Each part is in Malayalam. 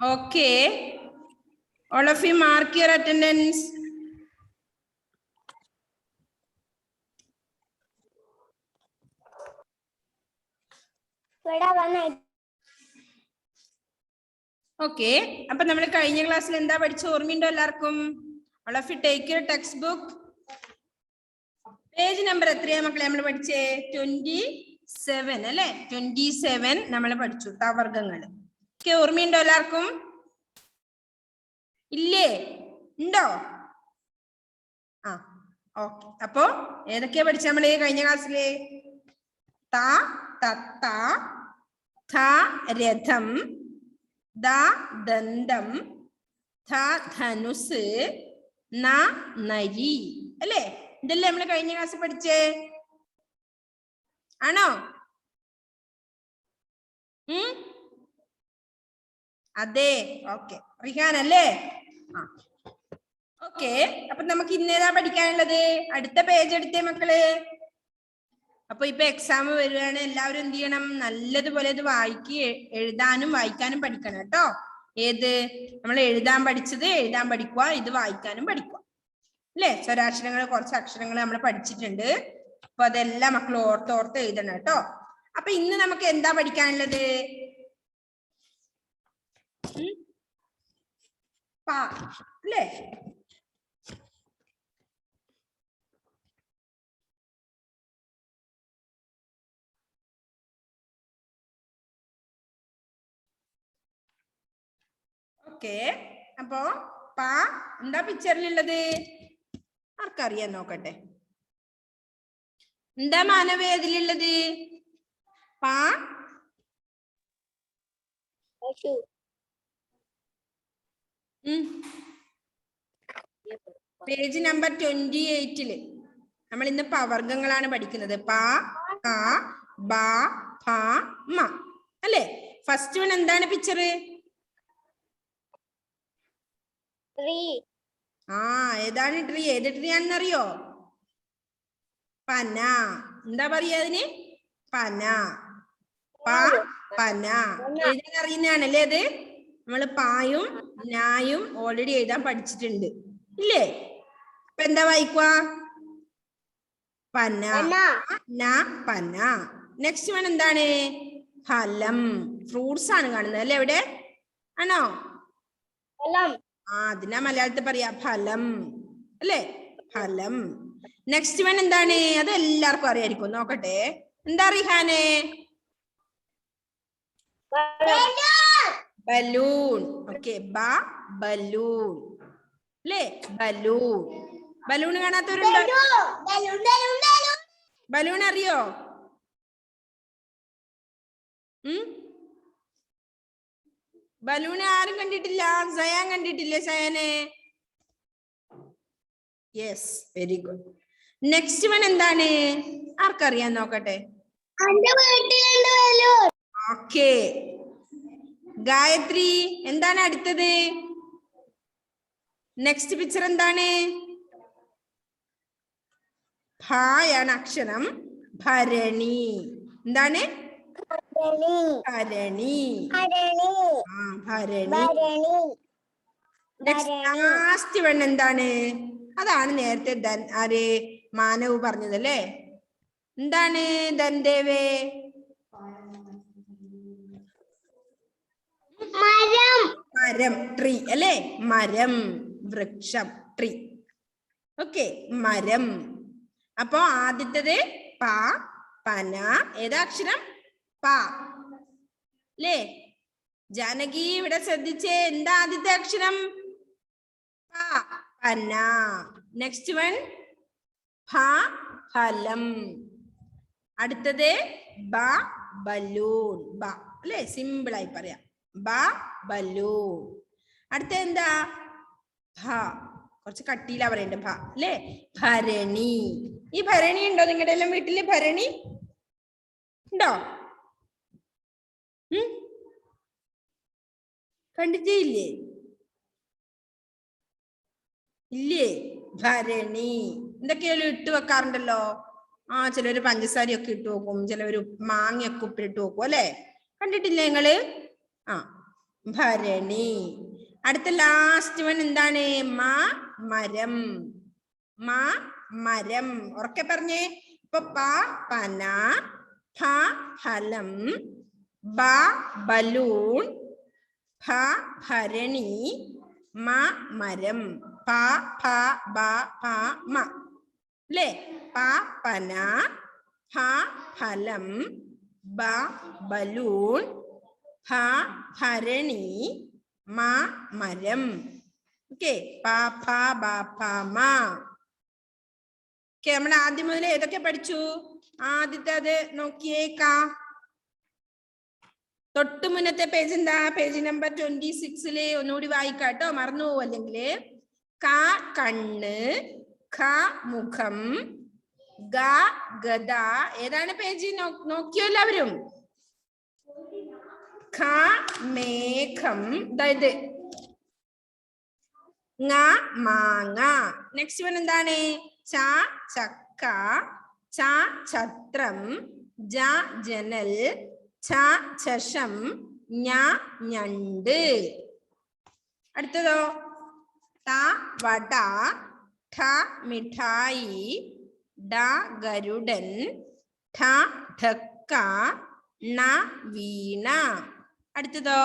Okay. All of you mark your attendance. Okay. അപ്പോൾ നമ്മൾ കഴിഞ്ഞ ക്ലാസ്സിൽ എന്താ പഠിച്ച ഓർമ്മയുണ്ടോ എല്ലാവർക്കും? All of you take your textbook. Page number എത്രയാ മക്കളെ നമ്മൾ പഠിച്ചേ? 27 അല്ലേ? 27 നമ്മൾ പഠിച്ചു തവർഗങ്ങൾ. ഓക്കെ, ഓർമ്മയുണ്ടോ എല്ലാവർക്കും? ഇല്ലേ? ഉണ്ടോ? ആ, ഓക്കെ. അപ്പോ ഏതൊക്കെയാ പഠിച്ച നമ്മള് കഴിഞ്ഞ ക്ലാസ്സില്? ത, തത്ത, ഥ രഥം, ദ ദന്തം, ധ ധനുസ്, ന നരി അല്ലേ? ഇതല്ലേ നമ്മള് കഴിഞ്ഞ ക്ലാസ് പഠിച്ചേ? ആണോ? അതെ, ഓക്കെ. റിഹാൻ അല്ലേ? ആ, ഓക്കെ. അപ്പൊ നമുക്ക് ഇന്നേതാ പഠിക്കാനുള്ളത്? അടുത്ത പേജ് എടുത്തേ മക്കള്. അപ്പൊ ഇപ്പൊ എക്സാം വരികയാണ്. എല്ലാവരും എന്ത് ചെയ്യണം? നല്ലതുപോലെ ഇത് എഴുതാനും വായിക്കാനും പഠിക്കണം കേട്ടോ. ഏത് നമ്മൾ എഴുതാൻ പഠിച്ചത് എഴുതാൻ പഠിക്കുക, ഇത് വായിക്കാനും പഠിക്കുക അല്ലേ? സ്വരാക്ഷരങ്ങൾ കുറച്ച് അക്ഷരങ്ങൾ നമ്മൾ പഠിച്ചിട്ടുണ്ട്. അപ്പൊ അതെല്ലാം മക്കൾ ഓർത്തോർത്ത് എഴുതണം കേട്ടോ. അപ്പൊ ഇന്ന് നമുക്ക് എന്താ പഠിക്കാനുള്ളത്? പ അല്ലേ? ഓക്കെ. അപ്പോ പ എന്താ പിക്ചറിലുള്ളത്? ആർക്കറിയാൻ നോക്കട്ടെ. എന്താ മാനവ ഇതിലുള്ളത്? പ പേജ് നമ്പർ 28 നമ്മൾ ഇന്ന് പവർഗങ്ങളാണ് പഠിക്കുന്നത്. പ, ക, ബ, ഭ, മ അല്ലേ? ഫസ്റ്റ് വൺ എന്താണ് പിക്ചർ? ആ, ഏതാണ് ട്രീ? ഏത് ട്രീ ആണെന്നറിയോ? പന. എന്താ പറയാ അതിന്? പന. പന എഴുതാൻ അറിയുന്നതാണല്ലേ അത്? നമ്മള് പായും നായും ഓൾറെഡി എഴുതാൻ പഠിച്ചിട്ടുണ്ട് ഇല്ലേ? അപ്പൊ എന്താ വായിക്കുക? പന, പന. നെക്സ്റ്റ് വൺ എന്താണ്? ഫലം. ഫ്രൂട്ട്സ് ആണ് കാണുന്നത് അല്ലേ അവിടെ? ആണോ? ആ, അതിനാ മലയാളത്തിൽ പറയാ ഫലം അല്ലേ? ഫലം. നെക്സ്റ്റ് വൺ എന്താണ്? അത് എല്ലാവർക്കും അറിയായിരിക്കും. നോക്കട്ടെ, എന്താ റിഹാനെ? ബലൂൺ. ഓക്കെ, ബലൂൺ അല്ലേ? ബലൂൺ. ബലൂൺ കാണാത്തവരുണ്ടോ? ബലൂൺ അറിയോ? ബലൂൺ ആരും കണ്ടിട്ടില്ല? സയാൻ കണ്ടിട്ടില്ലേ? സയാനെ? Yes, very good. Next one എന്താണ്? ആർക്കറിയാൻ നോക്കട്ടെ. ഓക്കെ, ഗായത്രി എന്താണ് അടുത്തത്? നെക്സ്റ്റ് പിക്ചർ എന്താണ്? ഭായാണ് അക്ഷരം. ഭരണി. എന്താണ്? ഭരണി. ഭരണി. ലാസ്റ്റ് വൺ എന്താണ്? അതാണ് നേരത്തെ ആര് മാനവ് പറഞ്ഞതല്ലേ? എന്താണ് ധൻദേവേ? മരം, ട്രീ അല്ലേ? മരം, വൃക്ഷം, ട്രീ. ഓക്കെ, മരം. അപ്പൊ ആദ്യത്തേത് പ, പന. ഏതാ അക്ഷരം? പ അല്ലേ? ജാനകി ഇവിടെ ശ്രദ്ധിച്ചേ. എന്താ ആദ്യത്തെ അക്ഷരം? പ, പന. നെക്സ്റ്റ് വൺ ഭ, ഫലം. അടുത്തത് ബ, ബലൂൺ. ബ അല്ലേ? സിമ്പിൾ ആയി പറയാം. ബ, ബലൂൺ. അടുത്ത എന്താ? ഭ. കുറച്ച് കട്ടിയിലാ പറയണ്ടേ. ഭ അല്ലേ? ഭരണി. ഈ ഭരണി ഉണ്ടോ നിങ്ങളുടെ എല്ലാം വീട്ടില്? ഭരണി ഉണ്ടോ? കണ്ടിട്ടേ ഇല്ലേ? ഇല്ലേ? ഭരണി എന്തൊക്കെയാലും ഇട്ട് വെക്കാറുണ്ടല്ലോ. ആ, ചിലര് പഞ്ചസാരയൊക്കെ ഇട്ട് വെക്കും, ചിലവര് മാങ്ങയൊക്കെ ഉപ്പിലിട്ട് വെക്കും അല്ലെ? കണ്ടിട്ടില്ലേ നിങ്ങള്? ആ, ഭരണി. അടുത്ത ലാസ്റ്റ് വൺ എന്താണ്? മരം. മരം. ഉറക്കെ പറഞ്ഞേ. ഇപ്പൊ പന, ഫലം, ബലൂൺ, ഭരണി, മരം. അല്ലേ? പന, ഫലം, ബലൂൺ, ഭരണി, മരം. ഓക്കെ, നമ്മൾ ആദ്യം മുതൽ ഏതൊക്കെ പഠിച്ചു? ആദ്യത്തെ അത് നോക്കിയേ. തൊട്ട് മുന്നത്തെ പേജ് എന്താ? പേജ് നമ്പർ 26 ഒന്നുകൂടി വായിക്കാട്ടോ, മറന്നു പോവും അല്ലെങ്കിൽ. കണ്ണ്, മുഖം, ഗദ. ഏതാണ് പേജ്? നോക്കിയോ എല്ലാവരും? മേഘം. അതായത് മാങ്ങ. നെക്സ്റ്റ് വൺ എന്താണ്? ചക്ക, ഛത്രം, ജനൽ, ചഷം, ഞണ്ട്. അടുത്തതോ? വട, മിഠായി, ഗരുഡൻ, ഠക്ക, വീണ. അടുത്തതോ?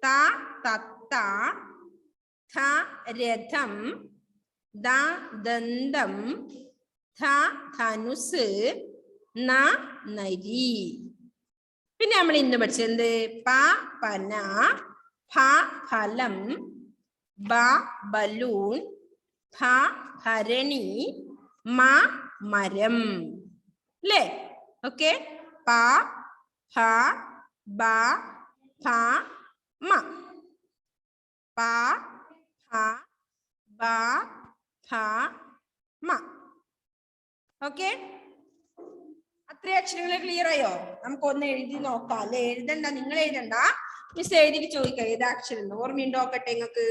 തത്ത, രഥം, ദന്തം, ധനുസ്, നരി. പിന്നെ നമ്മൾ ഇന്ന് പഠിച്ചത് പന, ഫലം, ബലൂൺ, ഭരണി, മരം. അല്ലേ? ഓക്കെ. ഓക്കെ, അത്രയും അക്ഷരങ്ങൾ ക്ലിയർ ആയോ? നമുക്കൊന്ന് എഴുതി നോക്കാം അല്ലെ? എഴുതണ്ട, നിങ്ങൾ എഴുതണ്ട, മിസ് എഴുതിട്ട് ചോദിക്കാം ഏതാ അക്ഷരം. ഓർമ്മയുണ്ടോ നോക്കട്ടെ നിങ്ങൾക്ക്?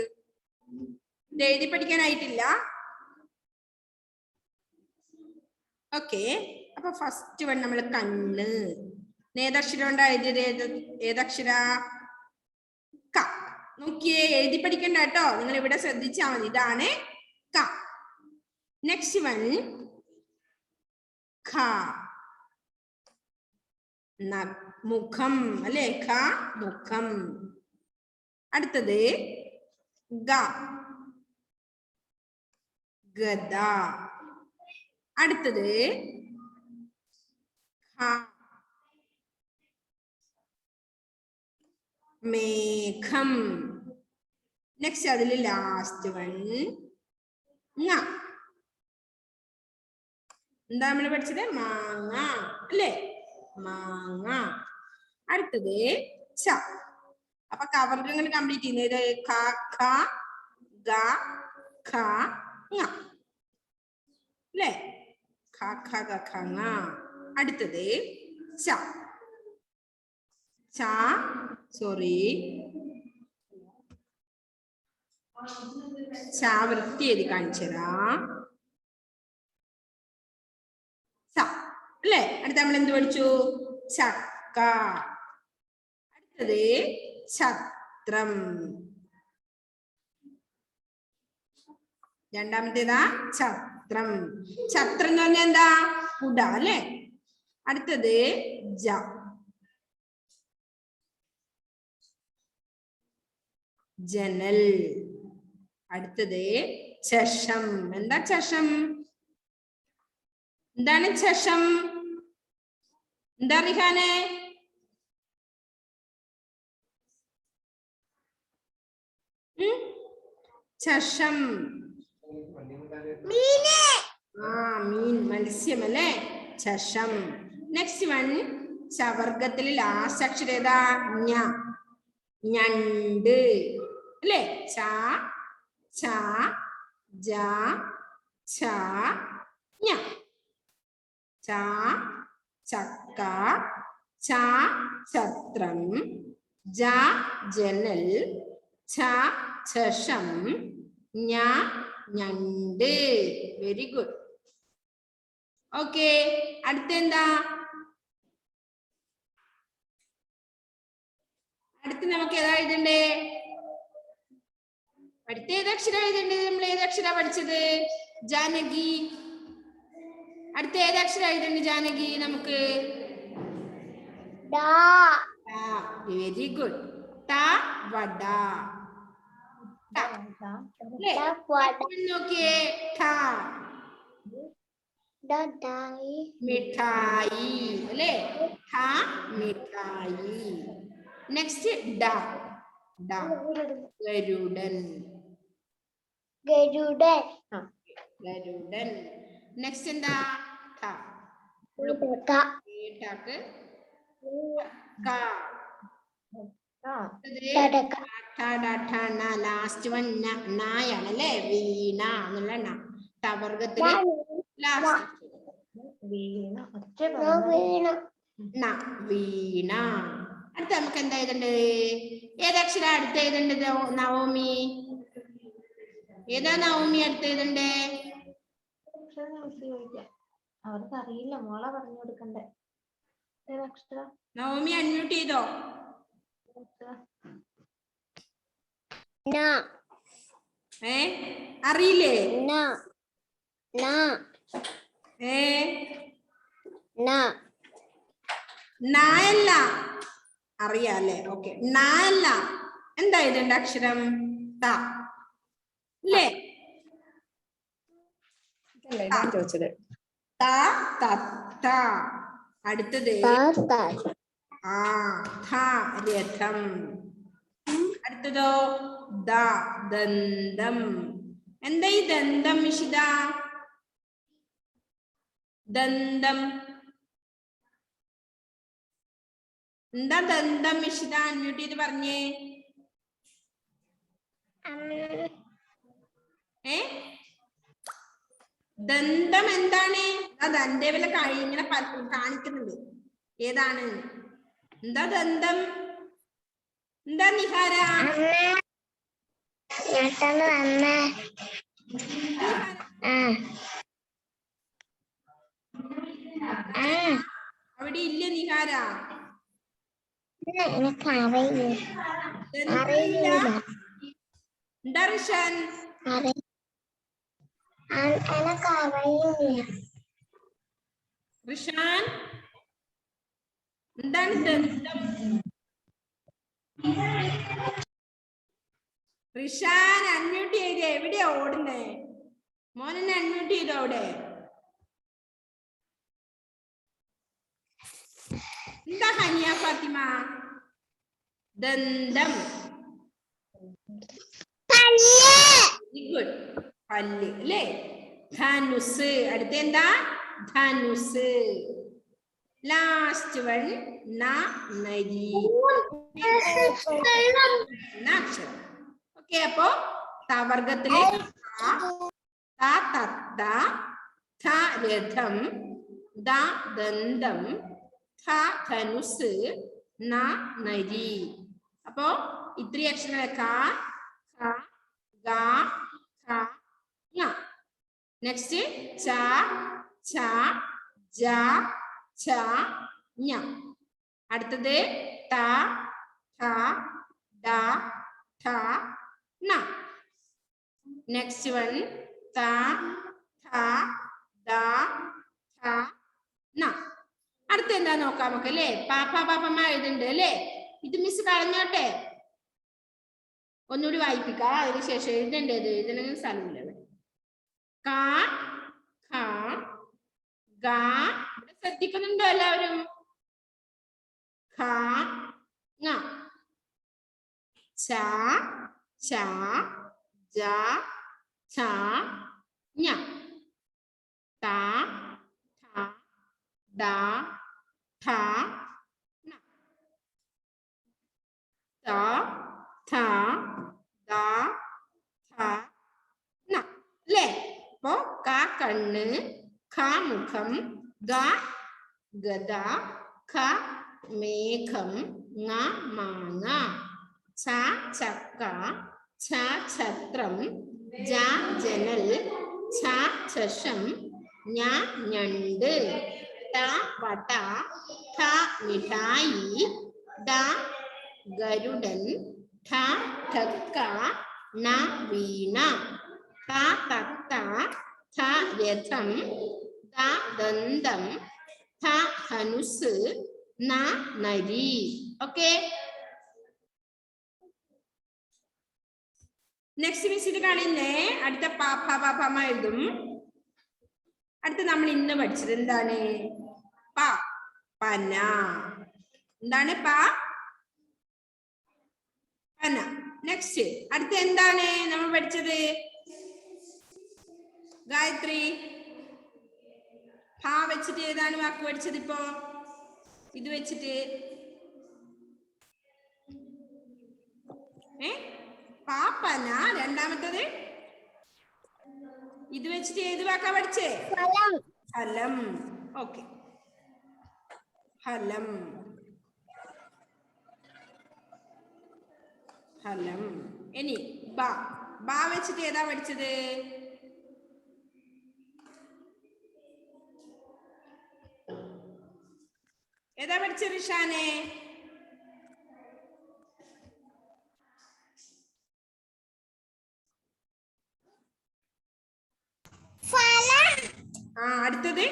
ഇത് എഴുതി പഠിക്കാനായിട്ടില്ല. ഓക്കെ, അപ്പൊ ഫസ്റ്റ് വൺ നമ്മൾ കണ്ണ്. ഏതക്ഷരം ഉണ്ടാ എഴുതിയത്? ഏതക്ഷര? ക. നോക്കിയേ, എഴുതി പഠിക്കണ്ട കേട്ടോ, നിങ്ങൾ ഇവിടെ ശ്രദ്ധിച്ചാൽ മതി. ഇതാണ് ക. നെക്സ്റ്റ് വൺ ഖ. മുഖം അല്ലെ? മുഖം. അടുത്തത് ഗദ. അടുത്തത് മേഘം. നെക്സ്റ്റ് അതിൽ ലാസ്റ്റ് വൺ എന്താ നമ്മൾ പഠിച്ചത്? മാങ്ങ അല്ലേ? മാങ്ങ. അടുത്തത് ച. അപ്പൊ കവർഗങ്ങൾ കംപ്ലീറ്റ് ചെയ്യുന്നത് അല്ലേ? അടുത്തത് സോറി, വൃത്തി എഴുതി കാണിച്ചതാ. അല്ലേ? അടുത്ത നമ്മൾ എന്ത് പഠിച്ചു? ചക്ക. അടുത്തത് ഛത്രം. രണ്ടാമത്തേതാ ഛത്രം. ഛത്രം എന്ന് പറഞ്ഞാൽ എന്താ? കുട അല്ലേ? അടുത്തത് ജനൽ. അടുത്തത് ചഷം. എന്താ ചഷം? എന്താണ് ചഷം? എന്താ റിഹാനെ? ചഷം. മീൻ, മത്സ്യം അല്ലേ? ചഷം. നെക്സ്റ്റ് വൺ ചവർഗത്തിൽ ലാസ്റ്റ് അക്ഷരം ഏതാ? ഞണ്ട് അല്ലേ? ചക്ക, ഛത്രം, ജനൽ, ചഷം, ഞണ്ട്. Very good. ഓക്കെ, അടുത്തെന്താ? അടുത്ത് നമുക്ക് ഏതാ എഴുതണ്ടേ? അടുത്ത ഏതക്ഷരം എഴുതേണ്ടത്? നമ്മൾ ഏതക്ഷര പഠിച്ചത്? ജാനകി. അടുത്ത ഏതക്ഷരം എഴുതണ്ട് ജാനകി? നമുക്ക് വെരി ഗുഡ്. ട വട. നോക്കിയേ, മിഠായി അല്ലേ? മിഠായി. നെക്സ്റ്റ് ഗരുഡൻ. ഗരുഡൻ. നെക്സ്റ്റ് എന്താ? ലാസ്റ്റ് വൺ നായാണ് അല്ലേ? വീണ എന്നുള്ള ടവർഗത്തില് വീണ. അടുത്ത നമുക്ക് എന്താ എഴുതേണ്ടത്? ഏതക്ഷര അടുത്ത് എഴുതേണ്ടത് നവോമി? ഏതാ നവോമി അടുത്ത് എഴുതണ്ടേ? അവർക്ക് അറിയില്ല, മോളെ പറഞ്ഞു കൊടുക്കണ്ടേ. നവോമി അൺമ്യൂട്ട് ചെയ്തോ? അറിയില്ലേ? നായല്ല. അറിയാല്ലേ? ഓക്കെ. നായല്ല. എന്താ ഇതെന്റെ അക്ഷരം? ത അല്ലേ? ചോദിച്ചത് അടുത്തത് രഥം. അടുത്തതോ ദന്തം. എന്താ ഈ ദന്തം മിഷിത? ദന്തം എന്താ? ദന്തം മിഷിത അൺമ്യൂട്ട് ചെയ്ത് പറഞ്ഞേ. ദന്തം എന്താണ്? ദന്തേ വല്ല ഇങ്ങനെ കാണിക്കുന്നുണ്ട്. ഏതാണ്? എന്താ ദന്തം? എന്താ നിഹാര? അവിടെ ഇല്ല നിഹാര. എന്താ റിഷാൻ? റിഷാൻ എന്താണ് ദന്തം? റിഷാൻ അൺമ്യൂട്ട് ചെയ്തേ. എവിടെയാ ഓടുന്നേ? മോനെ അൺമ്യൂട്ട് ചെയ്തോ അവിടെ? എന്താ ഹനിയ ഫാത്തിമ? ദന്തം. ഗുഡ്. പല്ല് അല്ലേ? ധനുസ്. അടുത്ത എന്താ? ധനുസ്. ലാസ്റ്റ് വൺ നരി. ഓക്കെ. അപ്പോ തവർഗത്തിലെ രഥം, ദന്തം, ധനുസ്, നരി. അപ്പോ ഇത്രയും അക്ഷരങ്ങളെ നെക്സ്റ്റ് അടുത്തത് നെക്സ്റ്റ് വൺ അടുത്ത എന്താ നോക്കാം നമുക്ക് അല്ലേ? പാപ്പമ്മ എഴുതുന്നുണ്ട് അല്ലേ? ഇത് മിസ് കളഞ്ഞോട്ടെ. ഒന്നുകൂടി വായിപ്പിക്കാം. അതിനുശേഷം എഴുതേണ്ടത് എഴുതണമെങ്കിൽ സ്ഥലമില്ല. ഇവിടെ ശ്രദ്ധിക്കുന്നുണ്ടോ എല്ലാവരും? അല്ലേ? അപ്പോ കണ്ണ്, മുഖം, ഗദ, മേഘം, മാങ്ങ, ചക്ക, ഛത്രം, ജനൽ, ചഷം, ഞണ്ട്, വട, മിഠായി, ഗരുഡൻ, ഠ ഠക്ക, ണ വീണ, ത തത്ത, ഥ രഥം, ദ ദന്തം, ധ ധനുസ്, ന നരി. ഓക്കെ, നെക്സ്റ്റ് മിസ്സിന് കാണില്ലേ? അടുത്ത പാപ്പ പാപ്പമ്മ എഴുതും. അടുത്ത നമ്മൾ ഇന്ന് പഠിച്ചത് എന്താണ്? പ പന. എന്താണ്? പന. നെക്സ്റ്റ് അടുത്ത എന്താണ് നമ്മൾ പഠിച്ചത്? ഗായത്രി, പ വെച്ചിട്ട് ഏതാണ് വാക്ക് പഠിച്ചത്? ഇപ്പോ ഇത് വെച്ചിട്ട് പാപ്പന. രണ്ടാമത്തത് ഇത് വെച്ചിട്ട് ഏത് വാക്കാ പഠിച്ചേ? ഫലം. ഓക്കെ, ഫലം. ഫലം. ഇനി ബ വെച്ചിട്ട് ഏതാ പഠിച്ചത്? ഏതാ പഠിച്ചത് റിഷാനെ? അടുത്തത്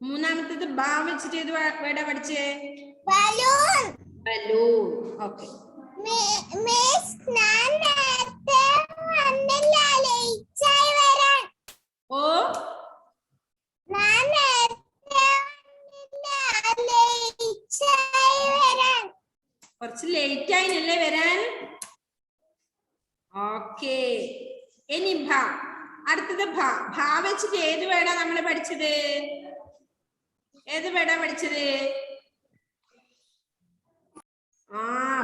മൂന്നാമത്തത് ബ വെച്ചിട്ട് ഏത് വേടാ പഠിച്ചേ? ബലൂൺ. ബലൂൺ. ഓക്കെ, ഓ കുറച്ച് ലേറ്റ് ആയില്ലേ വരാൻ? ഓക്കെ, ഇനി അടുത്തത് ഭ വെച്ചിട്ട് ഏത് വേടാ നമ്മൾ പഠിച്ചത്? ഏത് വേടാ പഠിച്ചത്?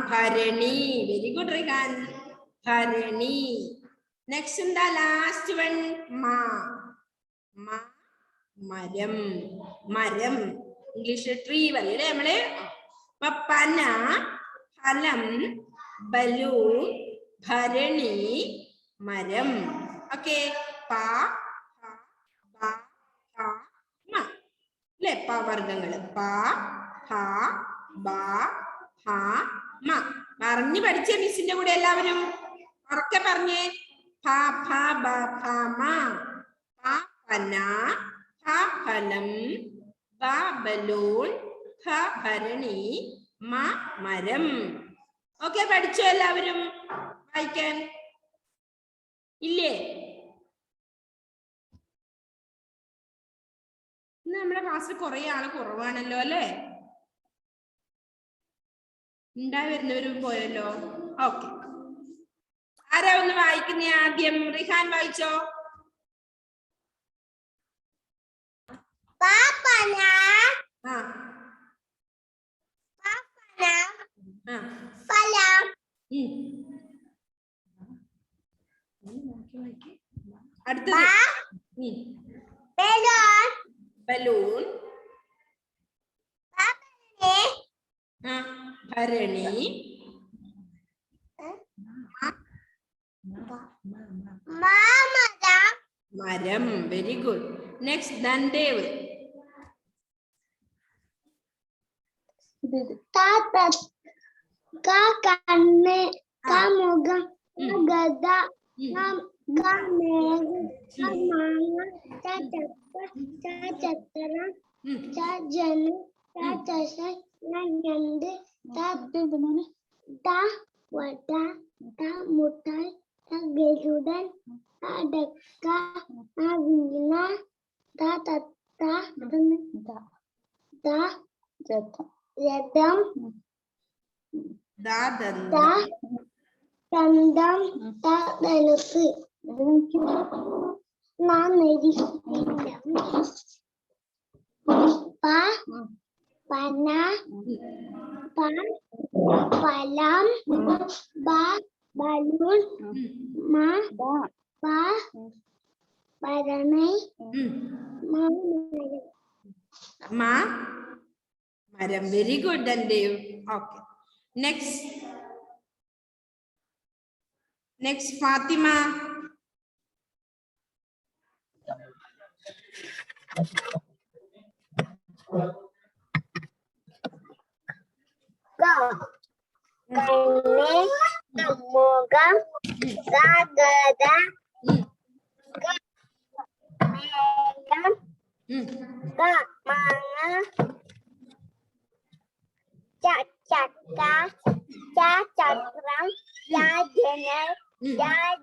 ഭരണി. വെരി ഗുഡ് റിഹാൻ, ഭരണി. നെക്സ്റ്റ് എന്താ? ലാസ്റ്റ് വൺ മരം. മരം ഇംഗ്ലീഷിൽ ട്രീ പറയല്ലേ നമ്മള്. പന, ഫലം, ബലൂൺ, ഭരണി, മരം. ഓക്കെ, അല്ലെ? പവർഗങ്ങള് പറഞ്ഞു പഠിച്ചേ മിസ്സിന്റെ കൂടെ എല്ലാവരും ഉറക്കെ പറഞ്ഞേ. പന, ഫലം, ബലൂൺ, ഭരണി, മരം. ഓക്കെ, പഠിച്ചോ എല്ലാവരും വായിക്കാൻ? ഇല്ലേ? ഇന്ന് നമ്മുടെ ക്ലാസ്സിൽ കുറെ ആള് കുറവാണല്ലോ അല്ലേ? ഉണ്ടായി വരുന്നവരും പോയല്ലോ. ഓക്കെ, ആരാ ഒന്ന് വായിക്കുന്നേ ആദ്യം? റിഹാൻ വായിച്ചോ. അടുത്തത് ബലൂൺ, ഭരണി, മരം. Very good. നെക്സ്റ്റ് ധൻദേവ്. കണ്ണ്, മുഖം, ഗദ, മാങ്ങ, ചത്തരം, ജനം, ഞണ്ട്, മുട്ടായി, ഗരുഡൻ, ഡക്ക, വീണ, രഥം, ദന്തം, ധനുസ്, നരി, പന, ഫലം, ബലൂൺ, ഭരണി, മരം. Very good Dhandev. Okay, next Fathima. ഗഗദ ഉം. മേഘം ഉം. മാങ്ങ ചക്ക ചക്രം ജനൽ ഉം.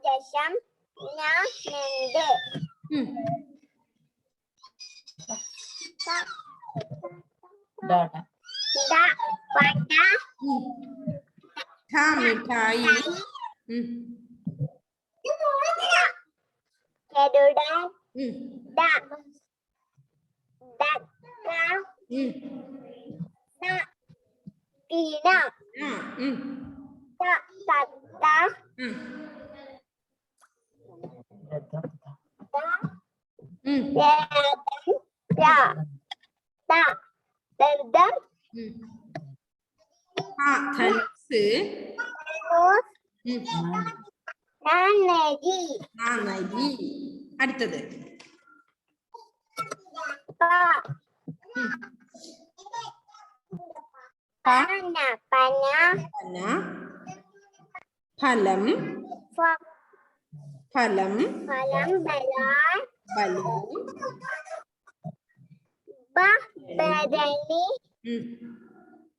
ദശം നണ്ട് ഉം. പട ഉം. ഠ മിഠായി. ഉം. ചെറുടൻ ഉം. ദക്ക ഉം. തീന ആ. ഉം. തത്ത ഉം. ഉം. ദന്തം ഉം. ആ ധനുസ്. ഉം. നരി ആ നരി. അടുത്തത്. ഉം. പന പന. ഫലം. ഫലം. ഫലം ബലൂൺ. ഭരണി ഉം.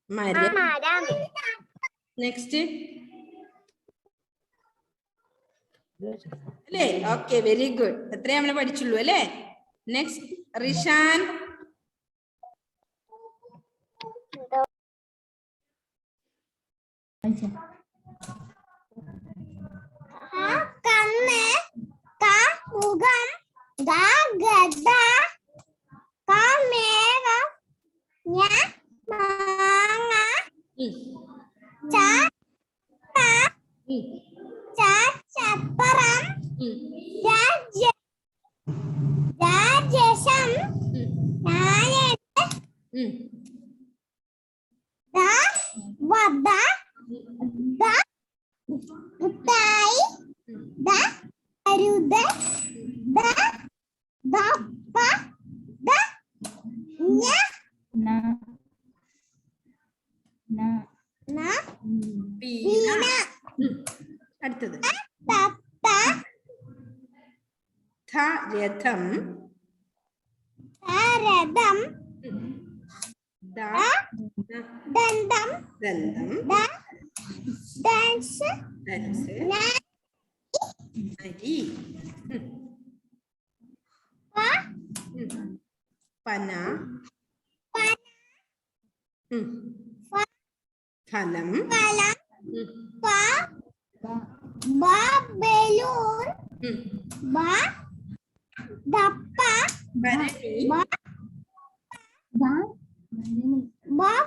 മരം. മരം നെക്സ്റ്റ് അല്ലേ? Okay, very good. എത്രേ നമ്മള് പഠിച്ചുള്ളൂ അല്ലേ? നെക്സ്റ്റ് റിഷാൻ. കണ്ണ് മുഖം ഗദ മേഘം മാങ്ങ ഉം. ഉം. ചപ്പറം ഉം. രാജസം ഉം. ഉം. വദ മുട്ടായി അരുത് ദപ്പ വീണ. ഉം. അടുത്തത്. തത്ത ഥ രഥം. രഥം ഉം. ദ ദന്തം ദന്തം. ഡാൻസ് ധനുസ്. നരി. ഉം. ഉം. പന. ഉം. ഫലം. ഉം. ബലൂൺ ഉം. ദപ്പ ഭരണി.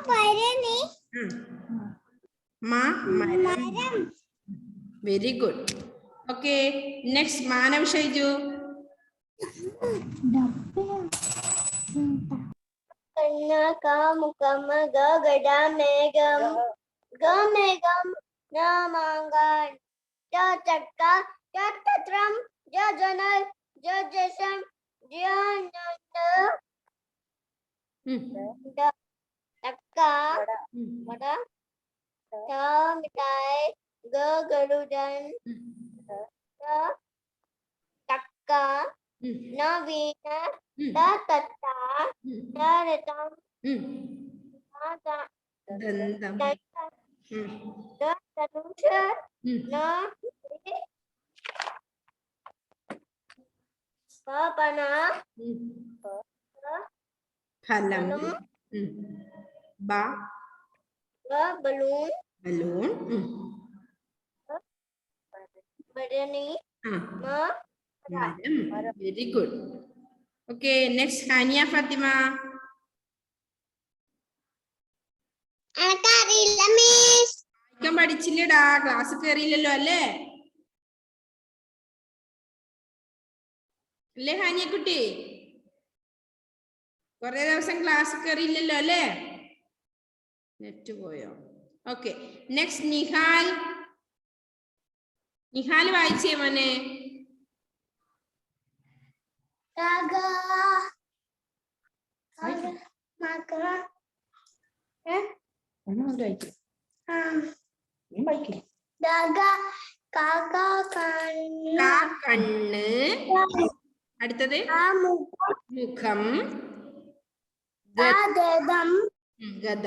ഭരണി ഉം. മരം. മരം very good. Okay, next Manav Shaiju. മുഖം ഗഗട മേഘം ഗമേഘം നാമാങ്കാൻ ചക്ക ചത്രം ജനൽ ജസം ജ്ഞാനന്ദ ഉം. ചക്ക ഉം. വട മിഠായി ഗരുഡൻ ചക്ക ഉം. നവീന ഉം. തത്ത ഉം. രഥം ഉം. ദന്തം. ഉം. ധനുഷ് ഉം. പന ഉം. ഫലം. ഉം. Balloon balloon. ഉം. ഭരണി ആ മരം. Very good. Okay, next ഹാനിയ Fathima. എനിക്കറിയില്ല മിസ് വായിക്കാൻ പഠിച്ചില്ലടാ, ക്ലാസ് കയറിയില്ലല്ലോ അല്ലേ? അല്ലേ ഹാനിയക്കുട്ടി? കൊറേ ദിവസം ക്ലാസ് കയറിയില്ലല്ലോ അല്ലേ? നെറ്റ് പോയോ? Okay, next Nihal. നിഹാൽ വായിച്ചേ മോനെ. കാക്ക കണ്ണ് കാ കണ്ണ്. അടുത്തത് മുഖം. ഗദം ഗദ.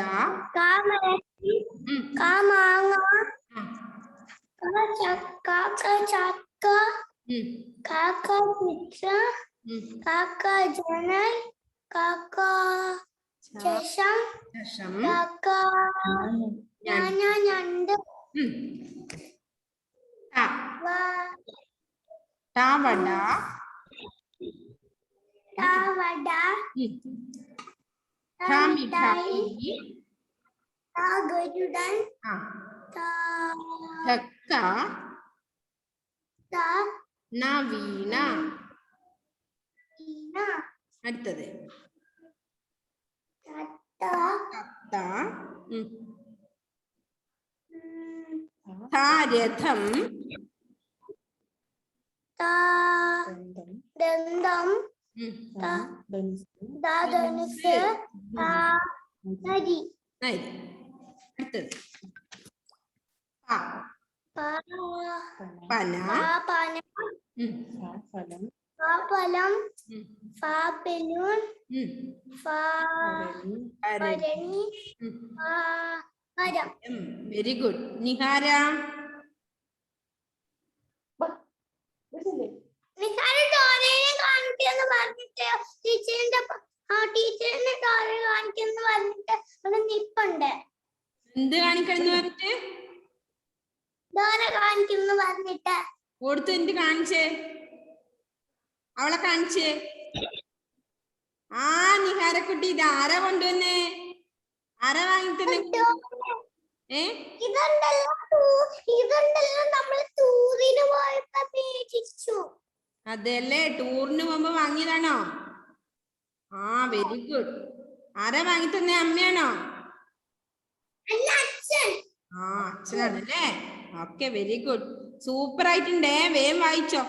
കാമരത്തി ഉം. കാമാങ്ങ ആ. കാക്ക ചക്ക ഉം. കാക്ക പിച്ച ഉം. കാക്ക ജനൽ കാക്ക ചഷം ശേഷം കാക്ക ഞണ്ട് ഉം. ടാ. വ- ടാവട. വട ഉം. ഠ മിഠായി. ഗരുഡൻ ആ. ധക്ക. നവീന. അടുത്തത് തത്ത. ഉം. താരഥം. ദന്തം ഉം. ധനുസ് നരി നരി. അടുത്തത് പ. പന. പന ഉം. ഫലം ഫലം ഉം. ബലൂൺ ഉം. ഭരണി ഉം. മരം വെരി ഗുഡ്. നിഹാര. കാണിക്കെന്ന് പറഞ്ഞിട്ട് ടീച്ചറിന്റെ ടീച്ചറിന്റെ ഡോറെ കാണിക്കെന്ന് പറഞ്ഞിട്ട് അവിടെ നിപ്പുണ്ട് എന്ത് കാണിക്കണം പറഞ്ഞിട്ട് ഡോറ കാണിക്കുന്നു പറഞ്ഞിട്ട് കൊടുത്തു. എന്ത് കാണിച്ചേ? അവളെ കാണിച്ചേ. ആ നിഹാരക്കുട്ടി, ഇത് ആരാ കൊണ്ടുവന്നേ? ആരാ വാങ്ങിത്തന്നെ? ഇതുണ്ടല്ലോ നമ്മൾ ടൂറിന് പോയപ്പോ മേടിച്ചു. അതല്ലേ, ടൂറിന് പോകുമ്പോ വാങ്ങിയതാണോ? ആ വെരി ഗുഡ്. ആരാ വാങ്ങിത്തന്നെ? അമ്മയാണോ? അച്ഛൻ. ആ അച്ഛനാണല്ലേ. Okay, very good. സൂപ്പർ ആയിട്ടുണ്ടേ. വേഗം വായിച്ചോ.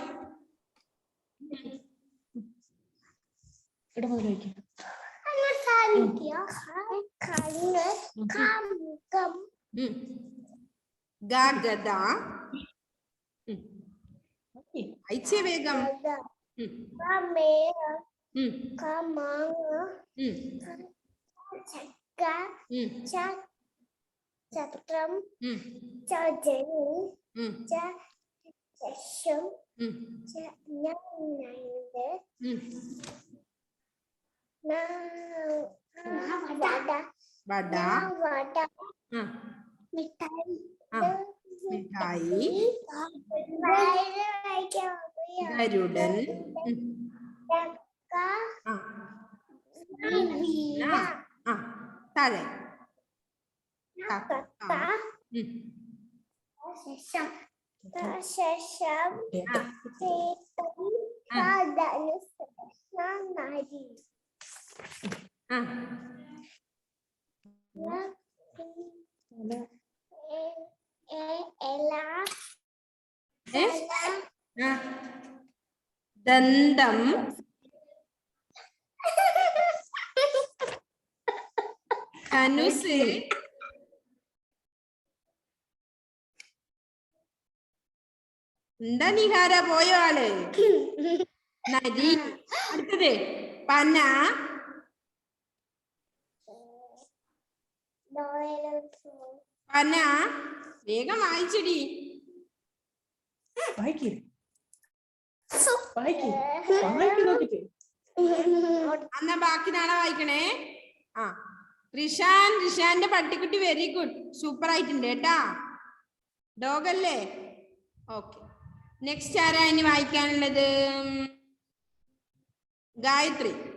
ഗദ. അയച്ചേ വേഗം. ചത്രം ചജനി ചഷം വട. മിഠായി മിഠായി. ഗരുഡൻ. താഴെ ശേഷം നരി ദന്തം. ധനുസ്. എന്താ നിഹാര, പോയോ ആള്? നരി. അടുത്തത് പന. പന. വേഗം വായിച്ചടി. എന്നാ ബാക്കി നാളെ വായിക്കണേ. ആ റിഷാന്റെ പട്ടിക്കുട്ടി വെരി ഗുഡ്. സൂപ്പർ ആയിട്ടുണ്ട് കേട്ടാ. ഡോഗല്ലേ? ഓക്കെ. നെക്സ്റ്റ് ആരാ ഇനി വായിക്കാനുള്ളത്? ഗായത്രി.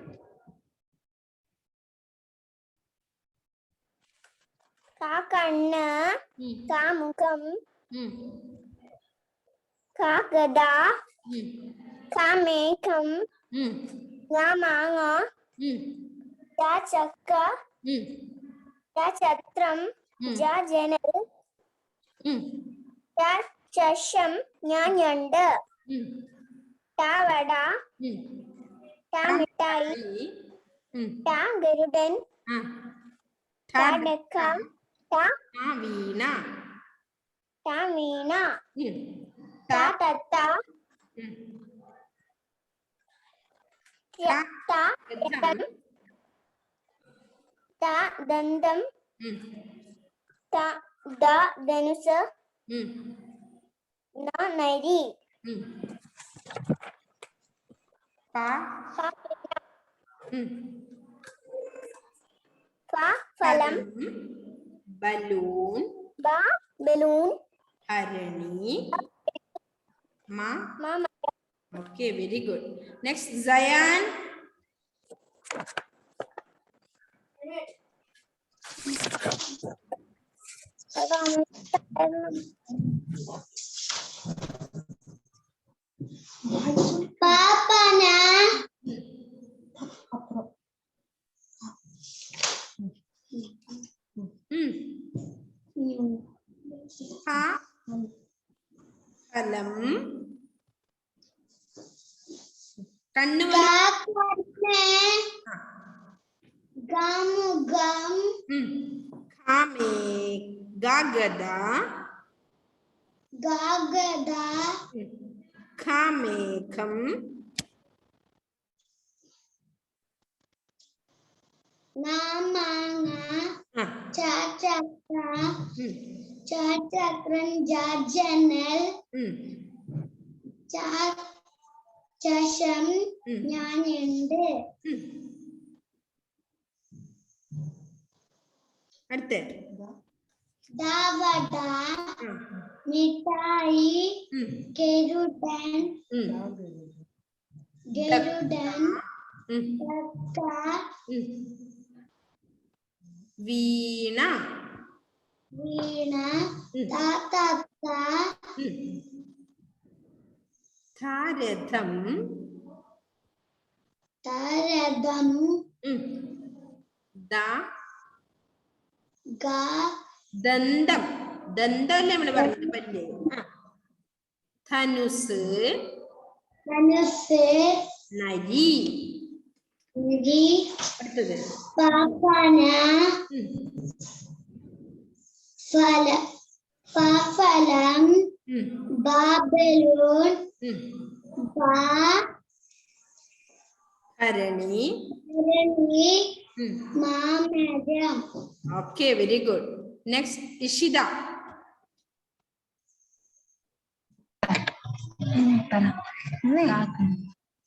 കണ്ണ് മുഖം ഗദ മേഘം മാങ്ങ ചക്ക ചത്രം ജനൽ ചഷം ഞണ്ട് വട മിഠായി ഗരുഡൻ വീണ Ta tata. Ta. Ta Retham. ta dandam. Ta da danusa. Na nari. Pa. Pa Phalam. phalam. Balloon. Ba balloon. Harani. Ma. Ma Okay, very good. Next, Zayan. Papa na. Pa. Phalam. Kannu Kakarne. Gamu gam. Khame. Gagada. Gagada. Khame kham. Namanga. Chachakra. Chachakran jajanal. Chasham. Nyanende. അടുത്ത് Davada. Mitai. Gerudan. Gerudan. Taka. Veena. Veena. Tatata. ധാരഥം. Taradam. The. Ga. ദന്തം. ദന്തമല്ലേ നമ്മള് പറഞ്ഞത് പല്ല്. ധനുസ്. Danuse. നരി. Niri. അടുത്തത് Papana. Phala. Phalam. Babylon. Ba. ഭരണി. Rani. Mamadam. Okay, very good. Next, Ishita.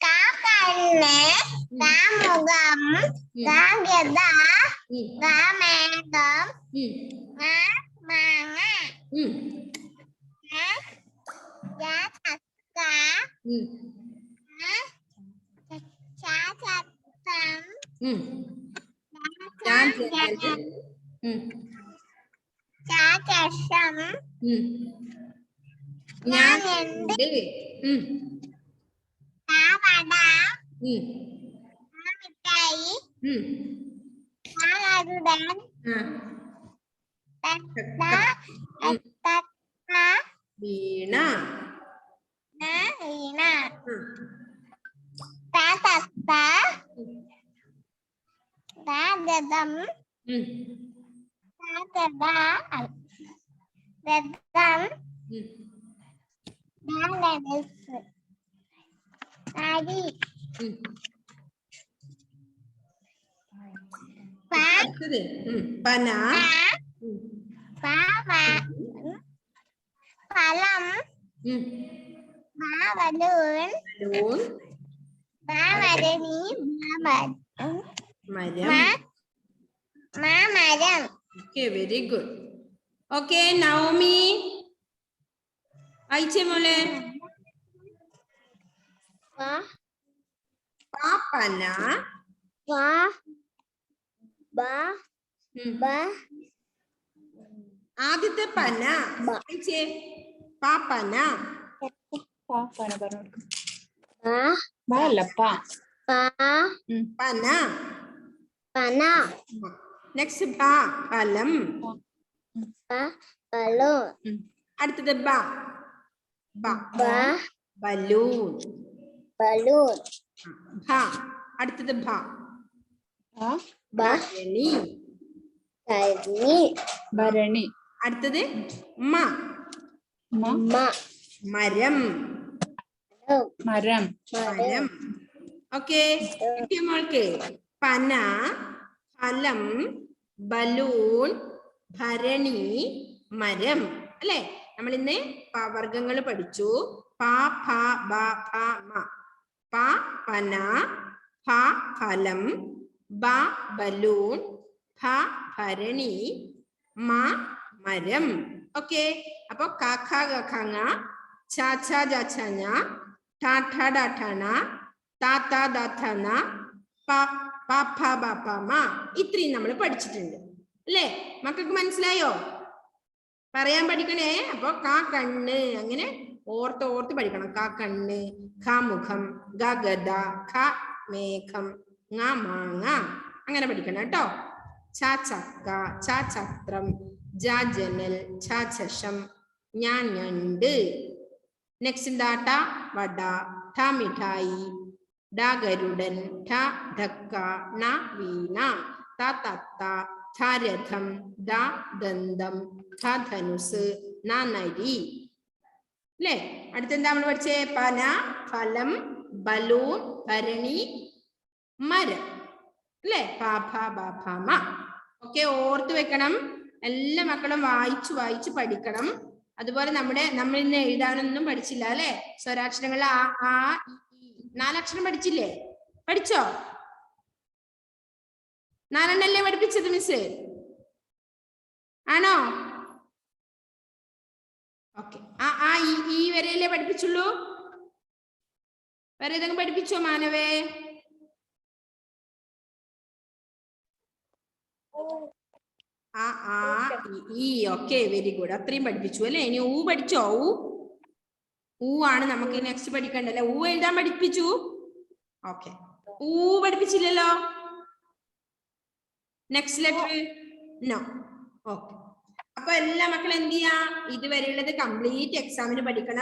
Kakarne. Kamugam. Gagada. Gamegam. Manga. Jataka. Chachatam. Chachasham. ഞാനുണ്ട്. Davada. Mitai. Nagarudan. Tata. വീണ. Nahina. Tatata. Dadam. Tatada. Dadam. Dadanus. Nadi. Pa. അടുത്തത് പന. Pava. Phalam. Babalun. Balloon. Babarani. മരം. Mamadam. Okay, very good. Okay, Navami അയച്ചേ മോളെ. പാപ്പന. ആദ്യത്തെ പന അയച്ചേ. പാപ്പന. പന. Pana. നെക്സ്റ്റ് ബ. ഫലം. Balloon. അടുത്തത് ബ. ബലൂൺ. Balloon. ഭ. അടുത്തത് ഭ. ഭരണി. ഭരണി. അടുത്തത് മ. മരം. മരം. മരം. ഓക്കെ, കിട്ടിയ മോൾക്ക്? പന, ഫലം, ബലൂൺ, ഭരണി, മരം. അല്ലെ? നമ്മൾ ഇന്ന് വർഗങ്ങൾ പഠിച്ചു. പ, ഫ, ബ, ഫ, മ. പ പന, ഫ ഫലം, ബ ബലൂൺ, ഫ ഭരണി, മ മരം. ഓക്കെ, അപ്പൊ കാഖ ഗഖങ്ങ, ചാച്ച ജാച്ചഞ്ഞ, ഠാഠ ഡാഠണ, താത്ത ദാഥന, പ പ ഫ ബ പ മ. ഇത്രയും നമ്മൾ പഠിച്ചിട്ടുണ്ട് അല്ലേ? മക്കൾക്ക് മനസ്സിലായോ? പറയാൻ പഠിക്കണേ. അപ്പൊ കാ കണ്ണ്, അങ്ങനെ ഓർത്ത് ഓർത്ത് പഠിക്കണം. കാ കണ്ണ്, ഖ മുഖം, ഗ ഗദ, ഖ മേഘം, ങ മാങ്ങ, അങ്ങനെ പഠിക്കണം കേട്ടോ. ച ചക്ക, ച ചക്രം, ജ ജനൽ, ഛ ചഷം, ഞാൻ ഞണ്ട്. നെക്സ്റ്റ് എന്താ? ട വട, ഠ മിഠായി, ഡ ഗരുഡൻ, ഠ ധക്ക, ണ വീണ, ത തത്ത, ഥ രഥം, ദ ദന്തം, ധ ധനുസ്, ന നരി. അല്ലേ? അടുത്തെന്താ നമ്മൾ പഠിച്ചേ? പന, ഫലം, ബലൂൺ, ഭരണി, മരം. അല്ലേ? പാഭ ബാഭ മ. ഒക്കെ ഓർത്ത് വെക്കണം. എല്ലാ മക്കളും വായിച്ചു വായിച്ചു പഠിക്കണം. അതുപോലെ നമ്മൾ ഇന്ന് എഴുതാനൊന്നും പഠിച്ചില്ല അല്ലെ? സ്വരാക്ഷരങ്ങൾ ആ ആ ഇ, 4 അക്ഷരം പഠിച്ചില്ലേ? പഠിച്ചോ? 4 എണ്ണല്ലേ പഠിപ്പിച്ചത് മിസ്? ആണോ? ഓക്കെ, ആ ഈ വരെയല്ലേ പഠിപ്പിച്ചുള്ളൂ? വേറെ ഏതെങ്കിലും പഠിപ്പിച്ചോ മാനവേ? ആ ഈ ഓക്കെ, വെരി ഗുഡ്. അത്രയും പഠിപ്പിച്ചു അല്ലേ? ഇനി ഊ പഠിച്ചോ? ഊ ആണ് നമുക്ക് നെക്സ്റ്റ് പഠിക്കണ്ടല്ലേ? ഊ എഴുതാൻ പഠിപ്പിച്ചു. ഓക്കെ, ഊ പഠിപ്പിച്ചില്ലല്ലോ. നെക്സ്റ്റ് ലെറ്റർ നോ. ഓക്കെ, അപ്പൊ എല്ലാ മക്കളും എന്ത് ചെയ്യാ? ഇതുവരെയുള്ളത് കംപ്ലീറ്റ് എക്സാമിന് പഠിക്കണം.